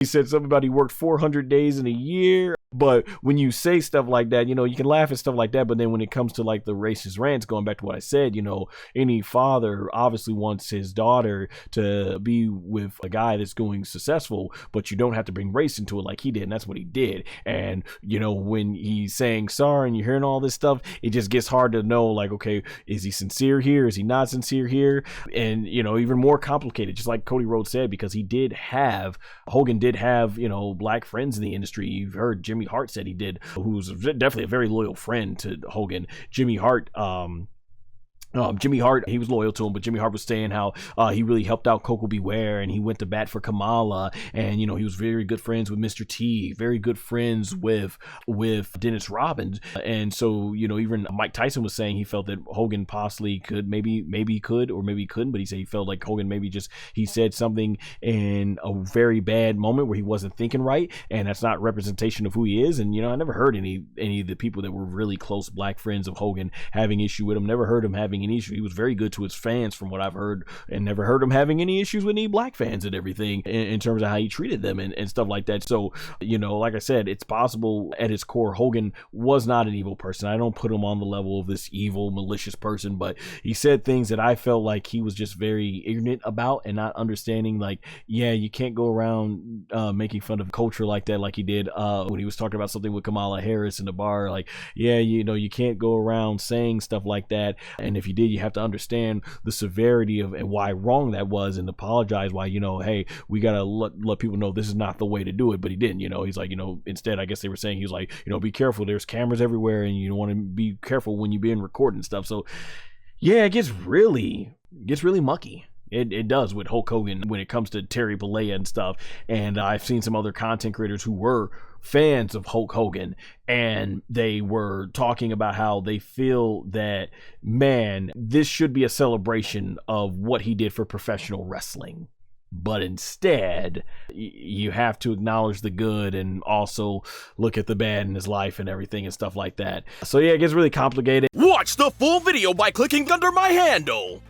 He said something about he worked 400 days in a year. But when you say stuff like that, you know, you can laugh at stuff like that. But then when it comes to like the racist rants, going back to what I said, you know, any father obviously wants his daughter to be with a guy that's going successful, but you don't have to bring race into it like he did. And that's what he did. And, you know, when he's saying sorry and you're hearing all this stuff, it just gets hard to know, like, okay, is he sincere here? Is he not sincere here? And, you know, even more complicated, just like Cody Rhodes said, because Hogan did have, you know, black friends in the industry. You've heard Jimmy Hart said he did, who's definitely a very loyal friend to Hogan. Jimmy Hart, he was loyal to him, but Jimmy Hart was saying how he really helped out Coco Beware, and he went to bat for Kamala, and, you know, he was very good friends with Mr. T, very good friends with Dennis Robbins. And so, you know, even Mike Tyson was saying he felt that Hogan possibly could, maybe he could, or maybe he couldn't, but he said he felt like Hogan he said something in a very bad moment where he wasn't thinking right, and that's not representation of who he is. And, you know, I never heard any of the people that were really close black friends of Hogan having issue with him. Never heard him having any issue. He was very good to his fans from what I've heard, and never heard him having any issues with any black fans and everything in terms of how he treated them and stuff like that. So, you know, like I said, it's possible at his core, Hogan was not an evil person. I don't put him on the level of this evil, malicious person, but he said things that I felt like he was just very ignorant about and not understanding, like, yeah, you can't go around making fun of culture like that, like he did when he was talking about something with Kamala Harris in the bar. Like, yeah, you know, you can't go around saying stuff like that, and if you did, you have to understand the severity of and why wrong that was, and apologize why, you know, hey, we gotta let people know this is not the way to do it. But he didn't, you know. He's like, you know, instead, I guess they were saying, he was like, you know, be careful, there's cameras everywhere, and you want to be careful when you're being recorded and stuff. So yeah, it gets really mucky. It does with Hulk Hogan when it comes to Terry Bollea and stuff. And I've seen some other content creators who were fans of Hulk Hogan, and they were talking about how they feel that, man, this should be a celebration of what he did for professional wrestling. But instead, you have to acknowledge the good and also look at the bad in his life and everything and stuff like that. So yeah, it gets really complicated. Watch the full video by clicking under my handle.